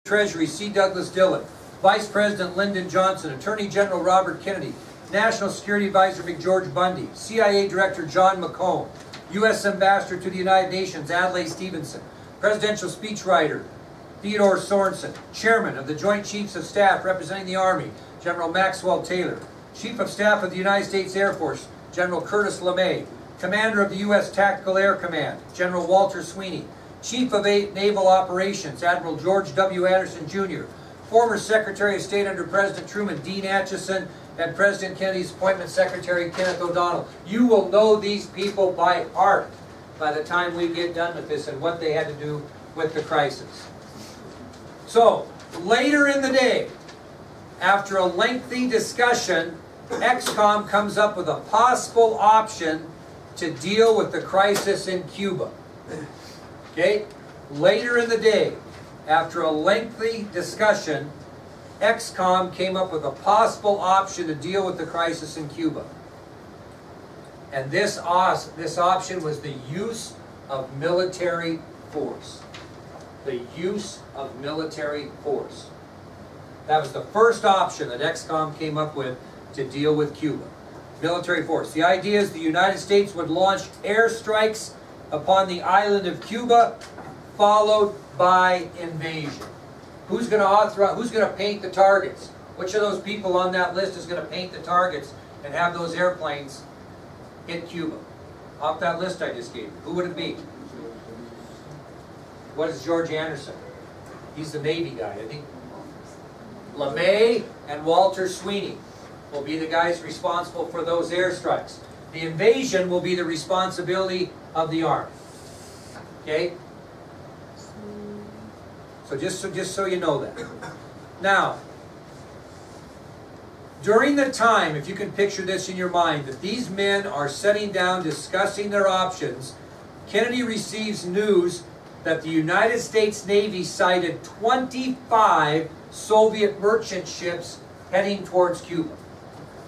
Treasury C. Douglas Dillon, Vice President Lyndon Johnson, Attorney General Robert Kennedy, National Security Advisor McGeorge Bundy, CIA Director John McCone, U.S. Ambassador to the United Nations Adlai Stevenson, Presidential Speechwriter Theodore Sorensen, Chairman of the Joint Chiefs of Staff representing the Army, General Maxwell Taylor, Chief of Staff of the United States Air Force, General Curtis LeMay, Commander of the U.S. Tactical Air Command, General Walter Sweeney, Chief of Naval Operations, Admiral George W. Anderson, Jr., former Secretary of State under President Truman, Dean Acheson, and President Kennedy's appointment secretary, Kenneth O'Donnell. You will know these people by heart by the time we get done with this and what they had to do with the crisis. So, later in the day, after a lengthy discussion, XCOM comes up with a possible option to deal with the crisis in Cuba. Okay? Later in the day, after a lengthy discussion, XCOM came up with a possible option to deal with the crisis in Cuba. And this option was the use of military force. The use of military force. That was the first option that XCOM came up with to deal with Cuba. Military force. The idea is the United States would launch airstrikes upon the island of Cuba, followed by invasion. Who's going to authorize? Who's going to paint the targets? Which of those people on that list is going to paint the targets and have those airplanes hit Cuba? Off that list I just gave you. Who would it be? What is George Anderson? He's the Navy guy, isn't he? LeMay and Walter Sweeney will be the guys responsible for those airstrikes. The invasion will be the responsibility of the Army. Okay? So just so you know that. Now, during the time, if you can picture this in your mind, that these men are sitting down discussing their options, Kennedy receives news that the United States Navy sighted 25 Soviet merchant ships heading towards Cuba.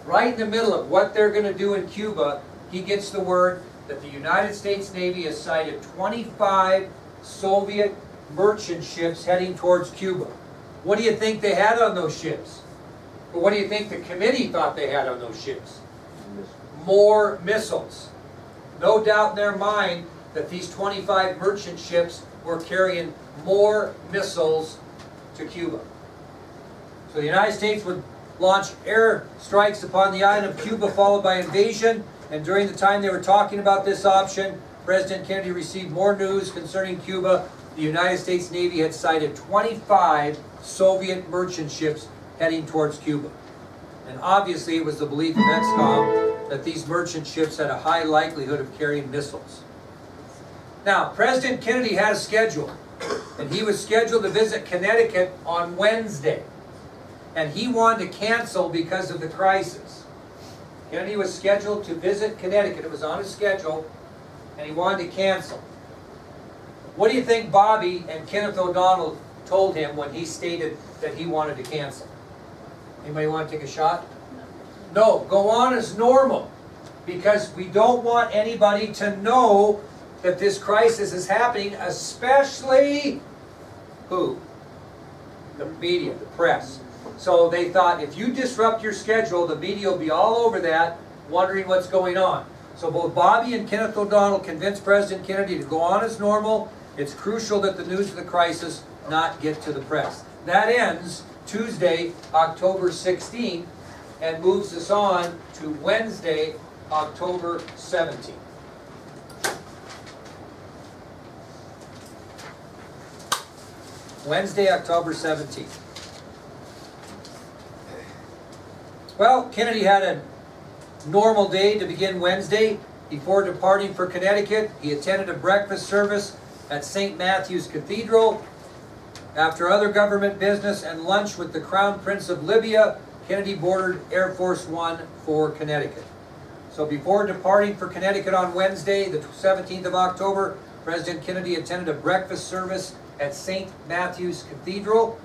Right in the middle of what they're going to do in Cuba, he gets the word that the United States Navy has sighted 25 Soviet merchant ships heading towards Cuba. What do you think they had on those ships? Or what do you think the committee thought they had on those ships? More missiles. No doubt in their mind that these 25 merchant ships were carrying more missiles to Cuba. So the United States would launch air strikes upon the island of Cuba, followed by invasion. And during the time they were talking about this option, President Kennedy received more news concerning Cuba. The United States Navy had sighted 25 Soviet merchant ships heading towards Cuba. And obviously it was the belief of XCOM that these merchant ships had a high likelihood of carrying missiles. Now, President Kennedy had a schedule, and he was scheduled to visit Connecticut on Wednesday. And he wanted to cancel because of the crisis. Kennedy was scheduled to visit Connecticut. It was on his schedule, and he wanted to cancel. What do you think Bobby and Kenneth O'Donnell told him when he stated that he wanted to cancel? Anybody want to take a shot? No, go on as normal, because we don't want anybody to know that this crisis is happening, especially who? The media, the press. So they thought, if you disrupt your schedule, the media will be all over that, wondering what's going on. So both Bobby and Kenneth O'Donnell convinced President Kennedy to go on as normal. It's crucial that the news of the crisis not get to the press. That ends Tuesday, October 16th, and moves us on to Wednesday, October 17th. Wednesday, October 17th. Well, Kennedy had a normal day to begin Wednesday. Before departing for Connecticut, he attended a breakfast service at St. Matthew's Cathedral. After other government business and lunch with the Crown Prince of Libya, Kennedy boarded Air Force One for Connecticut. So before departing for Connecticut on Wednesday, the 17th of October, President Kennedy attended a breakfast service at St. Matthew's Cathedral.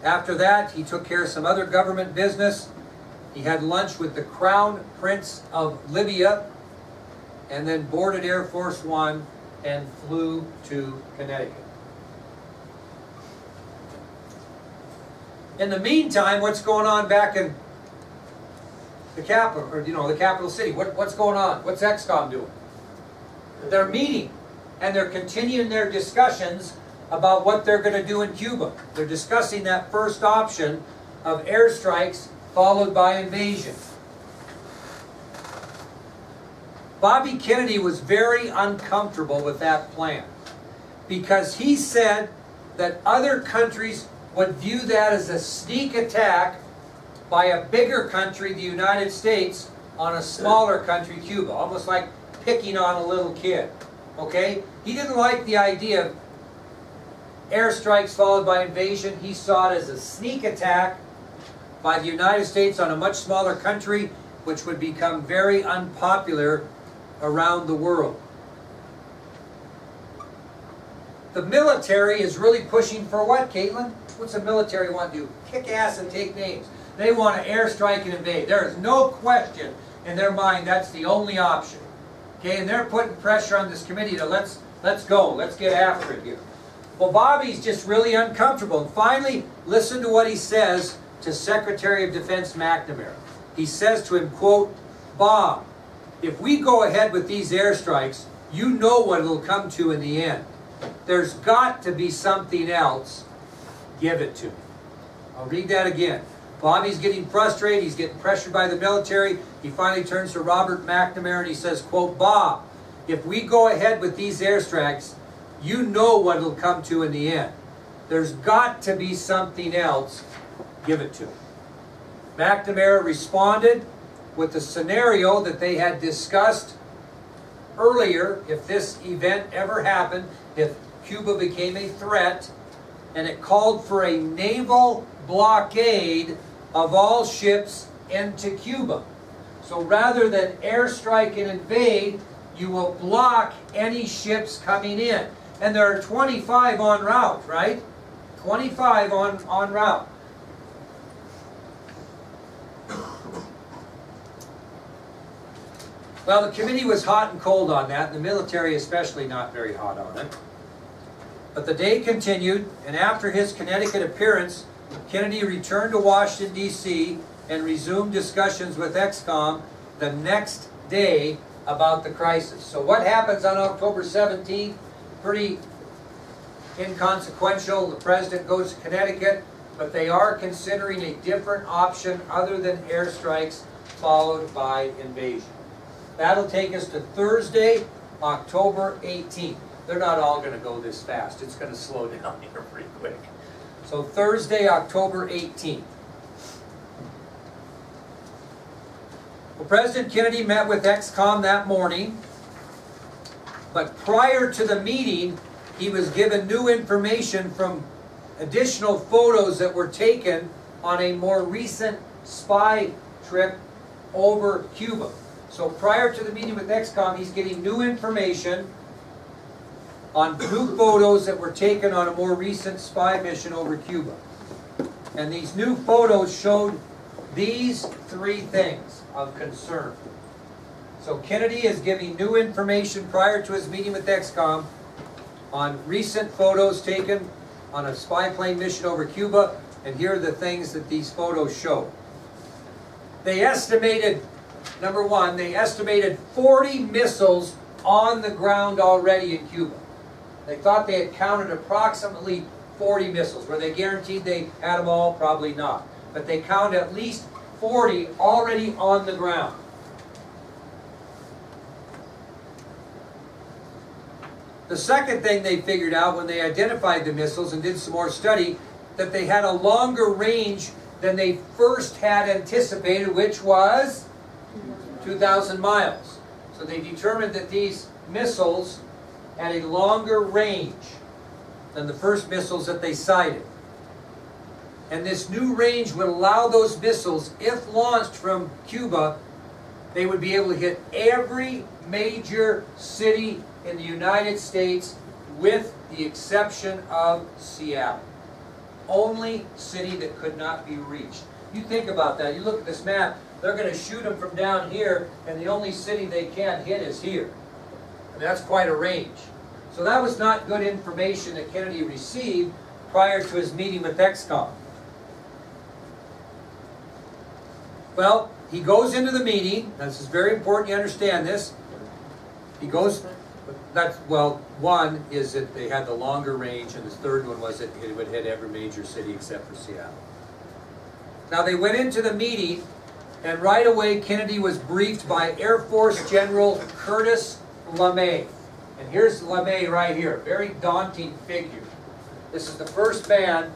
After that, he took care of some other government business. He had lunch with the Crown Prince of Libya, and then boarded Air Force One and flew to Connecticut. In the meantime, what's going on back in the capital, or the capital city? What's going on? What's XCOM doing? They're meeting, and they're continuing their discussions about what they're going to do in Cuba. They're discussing that first option of airstrikes followed by invasion. Bobby Kennedy was very uncomfortable with that plan because he said that other countries would view that as a sneak attack by a bigger country, the United States, on a smaller country, Cuba. Almost like picking on a little kid. Okay? He didn't like the idea of airstrikes followed by invasion. He saw it as a sneak attack by the United States on a much smaller country, which would become very unpopular around the world. The military is really pushing for what, Caitlin? What's the military want to do? Kick ass and take names. They want to airstrike and invade. There is no question in their mind that's the only option. Okay, and they're putting pressure on this committee to let's go, let's get after it here. Well, Bobby's just really uncomfortable. And finally, listen to what he says to Secretary of Defense McNamara. He says to him, quote, "Bob, if we go ahead with these airstrikes, you know what it'll come to in the end. There's got to be something else. Give it to me." I'll read that again. Bobby's getting frustrated. He's getting pressured by the military. He finally turns to Robert McNamara and he says, quote, "Bob, if we go ahead with these airstrikes, you know what it'll come to in the end. There's got to be something else. Give it to me." McNamara responded with the scenario that they had discussed earlier if this event ever happened, if Cuba became a threat, and it called for a naval blockade of all ships into Cuba. So rather than airstrike and invade, you will block any ships coming in. And there are 25 en route, right? 25 en route. Well, the committee was hot and cold on that, and the military especially not very hot on it. But the day continued, and after his Connecticut appearance, Kennedy returned to Washington, D.C. and resumed discussions with XCOM the next day about the crisis. So what happens on October 17th? Pretty inconsequential. The president goes to Connecticut, but they are considering a different option other than airstrikes followed by invasion. That'll take us to Thursday, October 18th. They're not all going to go this fast. It's going to slow down here pretty quick. So Thursday, October 18th. Well, President Kennedy met with XCOM that morning, but prior to the meeting, he was given new information from additional photos that were taken on a more recent spy trip over Cuba. So prior to the meeting with XCOM, he's getting new information on new photos that were taken on a more recent spy mission over Cuba. And these new photos showed these three things of concern. So Kennedy is giving new information prior to his meeting with XCOM on recent photos taken on a spy plane mission over Cuba, and here are the things that these photos show. They estimated, number one, they estimated 40 missiles on the ground already in Cuba. They thought they had counted approximately 40 missiles. Were they guaranteed they had them all? Probably not. But they counted at least 40 already on the ground. The second thing they figured out when they identified the missiles and did some more study, that they had a longer range than they first had anticipated, which was 2,000 miles. So they determined that these missiles had a longer range than the first missiles that they sighted. And this new range would allow those missiles, if launched from Cuba, they would be able to hit every major city in the United States with the exception of Seattle. Only city that could not be reached. You think about that. You look at this map, they're going to shoot them from down here, and the only city they can't hit is here. And that's quite a range. So that was not good information that Kennedy received prior to his meeting with XCOM. Well, he goes into the meeting. This is very important you understand this. He goes, well, one is that they had the longer range, and the third one was that it would hit every major city except for Seattle. Now they went into the meeting, and right away Kennedy was briefed by Air Force General Curtis LeMay. And here's LeMay right here, very daunting figure. This is the first man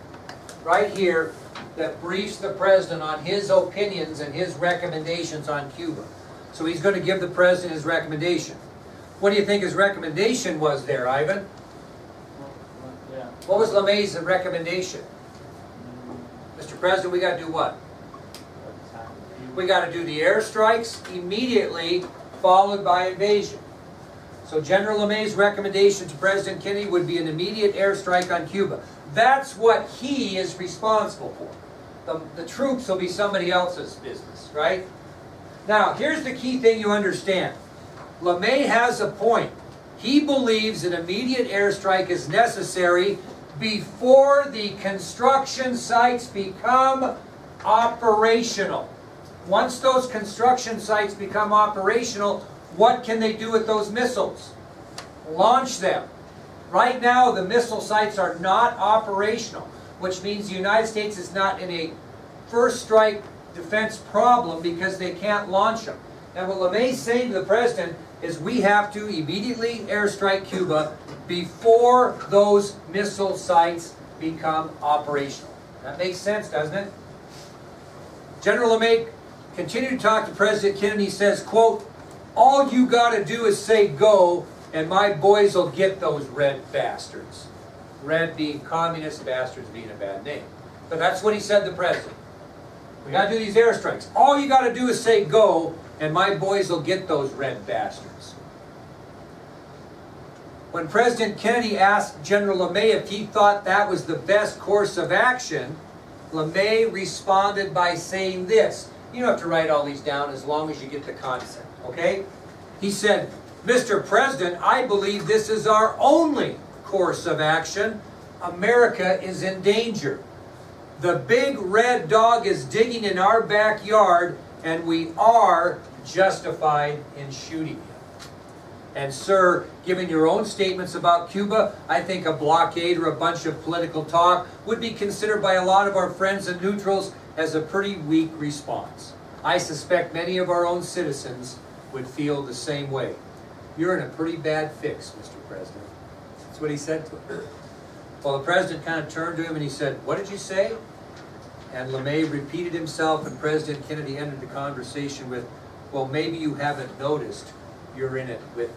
right here that briefs the president on his opinions and his recommendations on Cuba. So he's going to give the president his recommendation. What do you think his recommendation was there, Ivan? Yeah. What was LeMay's recommendation? Mr. President, we got to do what? We got to do the airstrikes immediately, followed by invasion. So General LeMay's recommendation to President Kennedy would be an immediate airstrike on Cuba. That's what he is responsible for. The troops will be somebody else's business, right? Now, here's the key thing you understand. LeMay has a point. He believes an immediate airstrike is necessary before the construction sites become operational. Once those construction sites become operational, what can they do with those missiles? Launch them. Right now, the missile sites are not operational, which means the United States is not in a first strike defense problem because they can't launch them. And what LeMay's saying to the president is we have to immediately airstrike Cuba before those missile sites become operational. That makes sense, doesn't it? General LeMay continued to talk to President Kennedy. He says, quote, "All you got to do is say go, and my boys will get those red bastards." Red being communist, bastards being a bad name. But that's what he said to the president. We got to do these airstrikes. All you got to do is say go, and my boys will get those red bastards. When President Kennedy asked General LeMay if he thought that was the best course of action, LeMay responded by saying this. You don't have to write all these down as long as you get the concept, okay? He said, "Mr. President, I believe this is our only course of action. America is in danger. The big red dog is digging in our backyard, and we are justified in shooting him." And sir, given your own statements about Cuba, I think a blockade or a bunch of political talk would be considered by a lot of our friends and neutrals as a pretty weak response. I suspect many of our own citizens would feel the same way. You're in a pretty bad fix, Mr. President. That's what he said to him. Well, the president kind of turned to him and he said, "What did you say?" And LeMay repeated himself, and President Kennedy ended the conversation with, "Well, maybe you haven't noticed. You're in it with me."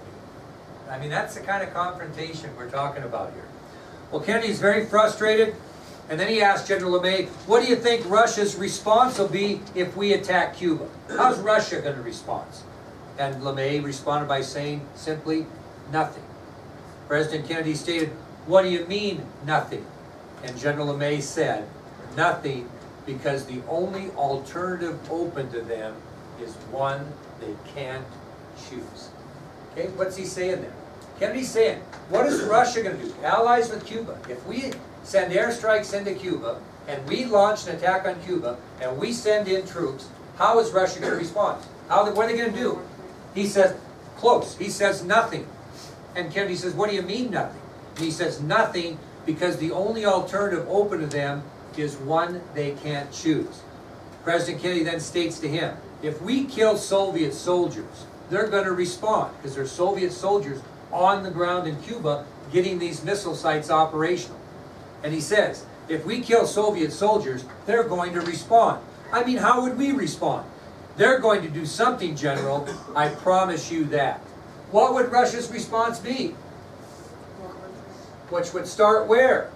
I mean, that's the kind of confrontation we're talking about here. Well, Kennedy's very frustrated, and then he asked General LeMay, "What do you think Russia's response will be if we attack Cuba? How's Russia going to respond?" And LeMay responded by saying simply, "Nothing." President Kennedy stated, "What do you mean, nothing?" And General LeMay said, "Nothing, because the only alternative open to them is one they can't choose." Okay, what's he saying there? Kennedy's saying, what is Russia going to do? Allies with Cuba. If we send airstrikes into Cuba, and we launch an attack on Cuba, and we send in troops, how is Russia going to respond? What are they going to do? He says, close. He says nothing. And Kennedy says, "What do you mean nothing?" And he says, "Nothing, because the only alternative open to them is one they can't choose." President Kennedy then states to him, if we kill Soviet soldiers, they're going to respond, because there's Soviet soldiers on the ground in Cuba getting these missile sites operational. And he says, if we kill Soviet soldiers, they're going to respond. I mean, how would we respond? They're going to do something, General. I promise you that. What would Russia's response be? Which would start where?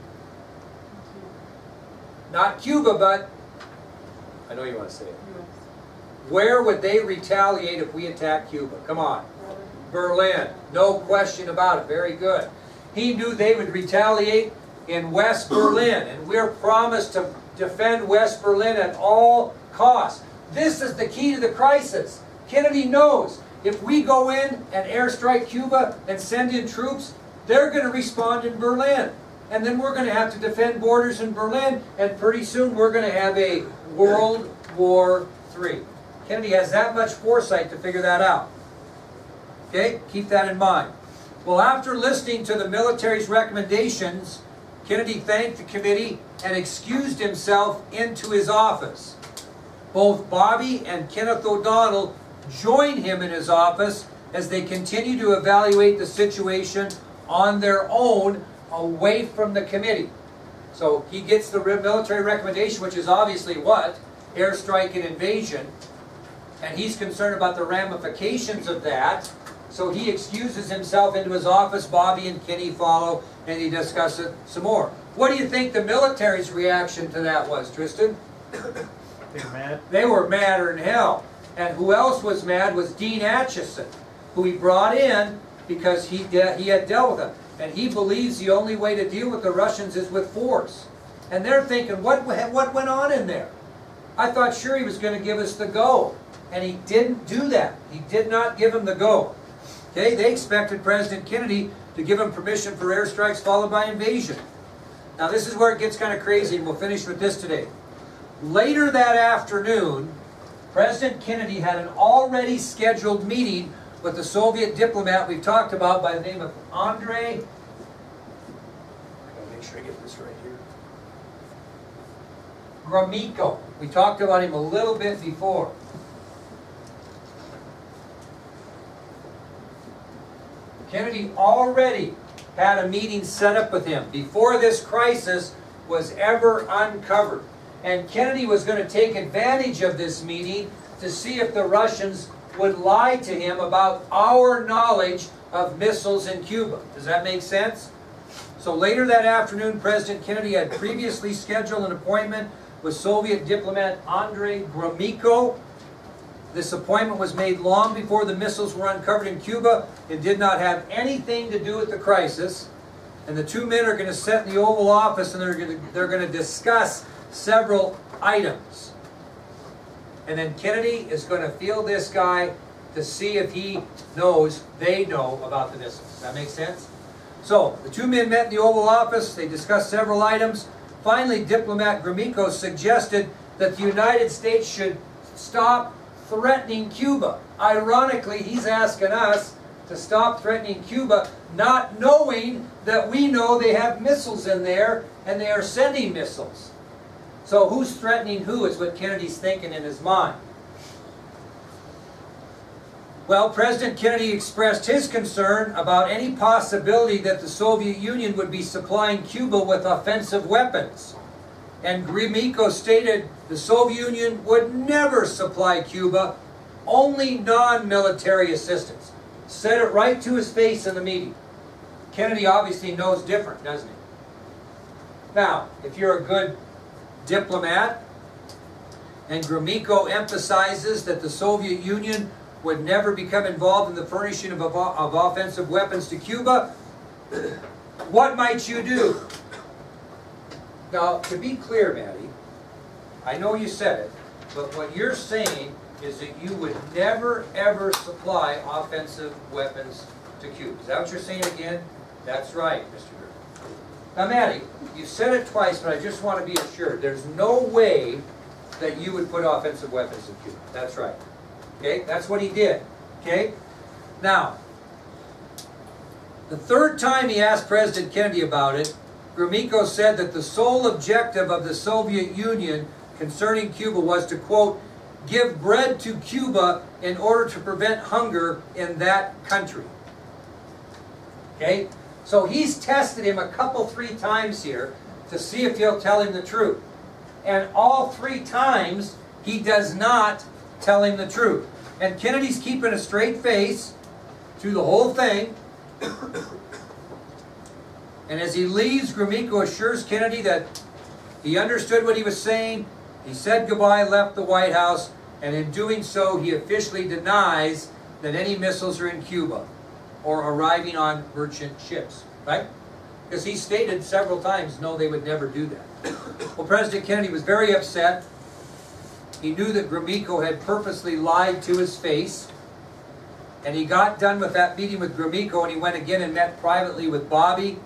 Not Cuba, but I know you want to say it. Where would they retaliate if we attack Cuba? Come on. Berlin. No question about it. Very good. He knew they would retaliate in West Berlin, and we're promised to defend West Berlin at all costs. This is the key to the crisis. Kennedy knows if we go in and airstrike Cuba and send in troops, they're going to respond in Berlin. And then we're going to have to defend borders in Berlin, and pretty soon we're going to have a World War III. Kennedy has that much foresight to figure that out. Okay, keep that in mind. Well, after listening to the military's recommendations, Kennedy thanked the committee and excused himself into his office. Both Bobby and Kenneth O'Donnell joined him in his office as they continue to evaluate the situation on their own, away from the committee. So he gets the military recommendation, which is obviously what? Airstrike and invasion. And he's concerned about the ramifications of that. So he excuses himself into his office. Bobby and Kenny follow, and he discuss it some more. What do you think the military's reaction to that was, Tristan? They're mad. They were madder than hell. And who else was mad was Dean Acheson, who he brought in because he had dealt with them. And he believes the only way to deal with the Russians is with force. And they're thinking, what went on in there? I thought sure he was going to give us the go. And he didn't do that. He did not give him the go. Okay, they expected President Kennedy to give him permission for airstrikes followed by invasion. Now this is where it gets kind of crazy, and we'll finish with this today. Later that afternoon, President Kennedy had an already scheduled meeting with the Soviet diplomat we've talked about by the name of Andrei. I gotta make sure I get this right here. Gromyko. We talked about him a little bit before. Kennedy already had a meeting set up with him before this crisis was ever uncovered. And Kennedy was going to take advantage of this meeting to see if the Russians would lie to him about our knowledge of missiles in Cuba. Does that make sense? So later that afternoon, President Kennedy had previously scheduled an appointment with Soviet diplomat Andrei Gromyko. This appointment was made long before the missiles were uncovered in Cuba and did not have anything to do with the crisis. And the two men are going to sit in the Oval Office and they're going to discuss several items. And then Kennedy is going to field this guy to see if he knows, they know about the missiles. Does that make sense? So, the two men met in the Oval Office. They discussed several items. Finally, diplomat Gromyko suggested that the United States should stop threatening Cuba. Ironically, he's asking us to stop threatening Cuba, not knowing that we know they have missiles in there and they are sending missiles. So who's threatening who is what Kennedy's thinking in his mind. Well, President Kennedy expressed his concern about any possibility that the Soviet Union would be supplying Cuba with offensive weapons. And Gromyko stated the Soviet Union would never supply Cuba, only non-military assistance. Said it right to his face in the meeting. Kennedy obviously knows different, doesn't he? Now, if you're a good diplomat, and Gromyko emphasizes that the Soviet Union would never become involved in the furnishing of offensive weapons to Cuba, what might you do? Now, to be clear, Maddie, I know you said it, but what you're saying is that you would never, ever supply offensive weapons to Cuba. Is that what you're saying again? That's right, Mr. Griffin. Now, Maddie, you said it twice, but I just want to be assured. There's no way that you would put offensive weapons to Cuba. That's right. Okay? That's what he did. Okay? Now, the third time he asked President Kennedy about it, Gromyko said that the sole objective of the Soviet Union concerning Cuba was to, quote, give bread to Cuba in order to prevent hunger in that country. Okay? So he's tested him three times here to see if he'll tell him the truth. And all three times, he does not tell him the truth. And Kennedy's keeping a straight face through the whole thing. And as he leaves, Gromyko assures Kennedy that he understood what he was saying. He said goodbye, left the White House, and in doing so, he officially denies that any missiles are in Cuba or arriving on merchant ships, right? Because he stated several times, no, they would never do that. Well, President Kennedy was very upset. He knew that Gromyko had purposely lied to his face. And he got done with that meeting with Gromyko, and he went again and met privately with Bobby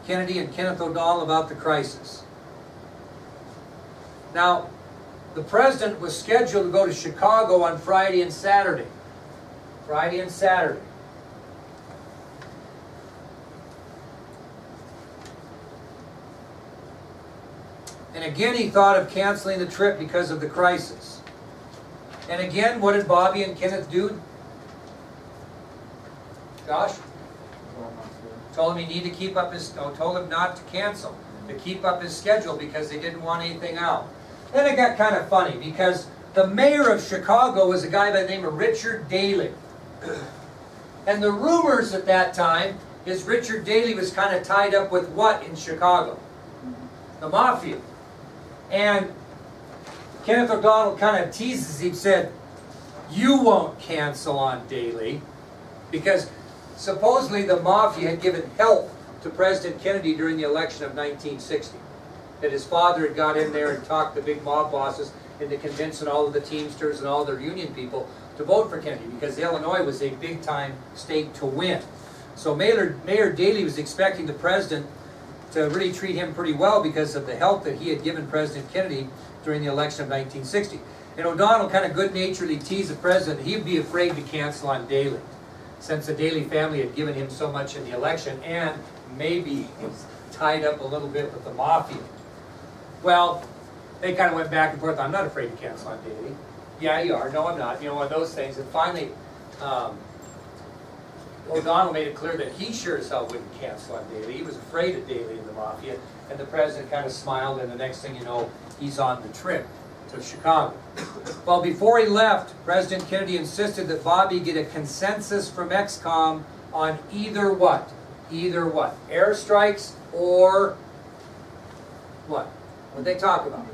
Kennedy and Kenneth O'Donnell about the crisis. Now, the president was scheduled to go to Chicago on Friday and Saturday. Friday and Saturday. And again, he thought of canceling the trip because of the crisis. And again, what did Bobby and Kenneth do? Josh? Told him he needed to keep up his, told him not to cancel, to keep up his schedule because they didn't want anything out. Then it got kind of funny because the mayor of Chicago was a guy by the name of Richard Daley. And the rumors at that time is Richard Daley was kind of tied up with what in Chicago? The mafia. And Kenneth O'Donnell kind of teases him, said, "You won't cancel on Daley," because supposedly the mafia had given help to President Kennedy during the election of 1960. That his father had got in there and talked the big mob bosses into convincing all of the Teamsters and all their union people to vote for Kennedy, because Illinois was a big-time state to win. So Mayor Daley was expecting the president to really treat him pretty well because of the help that he had given President Kennedy during the election of 1960. And O'Donnell kind of good-naturedly teased the president he'd be afraid to cancel on Daley, since the Daley family had given him so much in the election, and maybe was tied up a little bit with the mafia. Well, they kind of went back and forth. "I'm not afraid to cancel on Daley." "Yeah, you are." "No, I'm not." You know, one of those things. And finally, O'Donnell made it clear that he sure as hell wouldn't cancel on Daley. He was afraid of Daley and the mafia. And the president kind of smiled, and the next thing you know, he's on the trip to Chicago. Well, before he left, President Kennedy insisted that Bobby get a consensus from ExCom on either what? Either what? Airstrikes or what? What did they talk about?